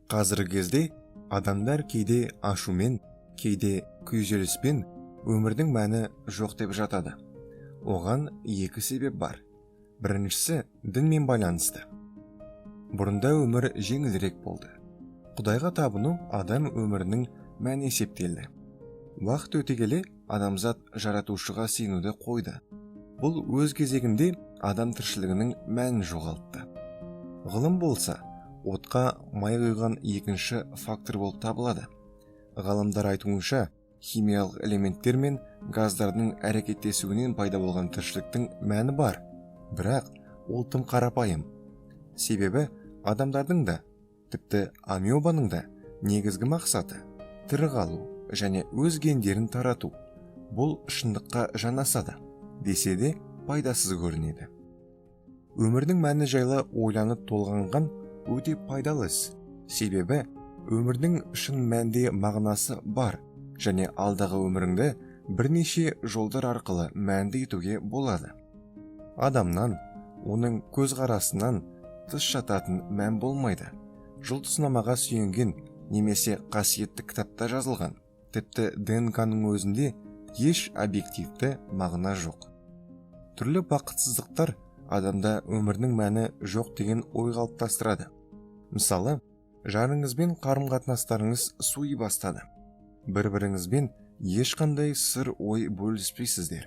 Қазіргі кезде адамдар кейде ашумен, кейде күйзеліспен өмірдің мәні жоқ деп жатады. Оған екі себеп бар. Біріншісі дінмен байланысты. Бұрында өмір жеңілірек болды. Құдайға табыну адам өмірінің мәні есептелді. Уақыт өте келе адамзат жаратушыға сенуді қойды. Бұл өз кезегінде адам тіршілігінің мәнін жоғалтты. Ғылым болса, отқа май құйған екінші фактор болып табылады. Ғалымдар айтуынша, химиялық элементтер мен газдардың әрекеттесуінен пайда болған тіршіліктің мәні бар, бірақ ол тым қарапайым. Себебі адамдардың да, тіпті амебаның да негізгі мақсаты тірі қалу және өз гендерін тарату. Бұл шындыққа жанасады, десе де пайдасыз көрінеді. Өмірдің мәні жайлы ойланып толғанған өте пайдалы іс. Себебі өмірдің шын мәнде мағынасы бар және алдағы өміріңді бірнеше жолдар арқылы мәнді етуге болады. Адамнан, оның көзқарасынан тыс жататын мән болмайды. Жұлдызнамаға сүйенген немесе қасиетті кітапта жазылған, тіпті ДНК-ның өзінде еш объективті мағына жоқ. Түрлі бақытсыздықтар адамда өмірдің мәні жоқ деген ой қалыптастырады. Мысалы, жарыңызбен қарым-қатынастарыңыз суи бастады. Бір-біріңізбен ешқандай сыр ой бөліспейсіздер.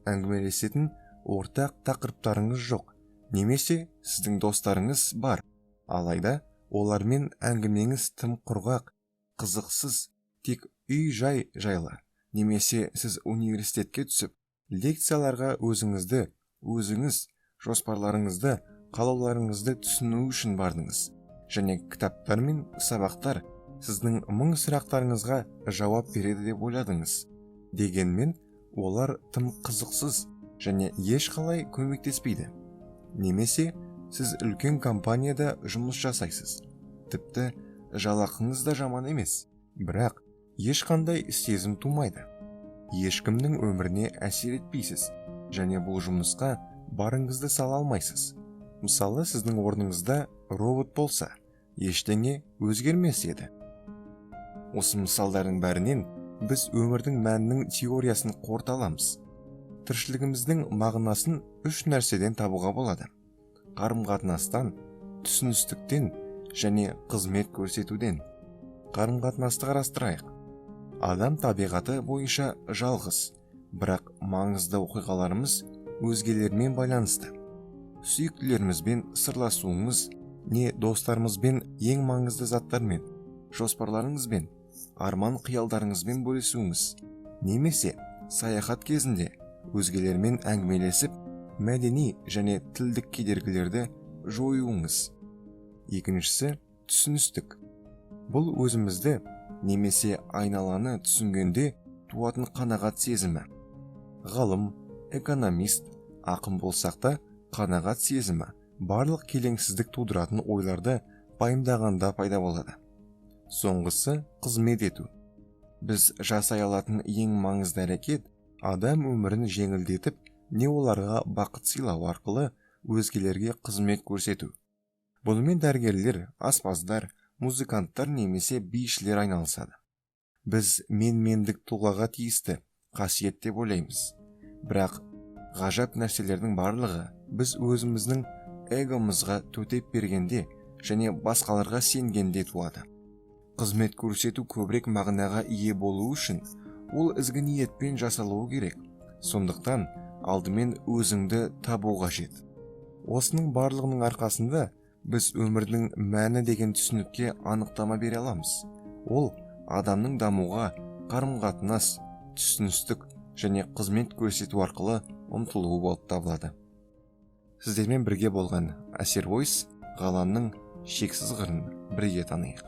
Әңгімелесетін ортақ тақырыптарыңыз жоқ, немесе сіздің достарыңыз бар, алайда олармен әңгімеңіз тым құрғақ, қызықсыз, тек үй-жай жайлы, немесе сіз университетке түсіп, лекцияларға өзіңіз жоспарларыңызды, қалауларыңызды түсіну үшін бардыңыз, және кітаптар мен сабақтар сіздің мың сұрақтарыңызға жауап береді деп ойладыңыз. Дегенмен, олар тым қызықсыз және ешқалай көмектеспейді. Немесе сіз үлкен компанияда жұмыс жасайсыз. Тіпті жалақыңыз да жаман емес, бірақ ешқандай сезім тумайды. Ешкімнің өміріне әсер етпейсіз, және бұл жұмысқа барыңызды сала алмайсыз. Мысалы, сіздің орныңызда робот болса, ештеңе өзгермес еді. Осы мысалдардың бәрінен біз өмірдің мәнінің теориясын қорыталамыз. Тіршілігіміздің мағынасын үш нәрседен табуға болады: қарым-қатынастан, түсіністіктен және қызмет көрсетуден. Қарым-қатынасты қарастырайық. Адам табиғаты бойынша жалғыз, бірақ маңызды оқиғаларымыз өзгелермен байланысты. Сүйіктілерімізбен сырласуымыз, не достарымызбен ең маңызды заттармен, жоспарларыңызбен, арман қиялдарыңызбен бөлісуіңіз, немесе саяхат кезінде өзгелермен әңгімелесіп, мәдени және тілдік кедергілерді жоюыңыз. Екіншісі түсіністік. Бұл өзімізді немесе айналаны түсінгенде туатын қанағат сезімі. Ғалым, экономист, ақын болсақ та, қанағат сезімі барлық келеңсіздік тудыратын ойларды пайымдағанда пайда болады. Соңғысы қызмет ету. Біз жасай алатын ең маңызды әрекет адам өмірін жеңілдетіп, не оларға бақыт сыйлау арқылы өзгелерге қызмет көрсету. Бұнымен дәрігерлер, аспаздар, музыканттар немесе бишілер айналысады. Біз менмендік тұлғаға тиісті қасиет деп ойлаймыз. Бірақ ғажап нәрселердің барлығы біз өзіміздің эгомызға төтеп бергенде және басқаларға сенгенде туады. Қызмет көрсету көбірек мағынаға ие болу үшін ол ізгі ниетпен жасалуы керек. Сондықтан алдымен өзіңді табу қажет. Осының барлығының арқасында біз өмірдің мәні деген түсінікке анықтама бере аламыз. Ол адамның дамуға, қарым-қатынас, түсіністік және қызмет көрсету арқылы ұмтылуы болып табылады. Сіздермен бірге болған Әсер Войс, ғаламның шексіз қырын бірге танайық.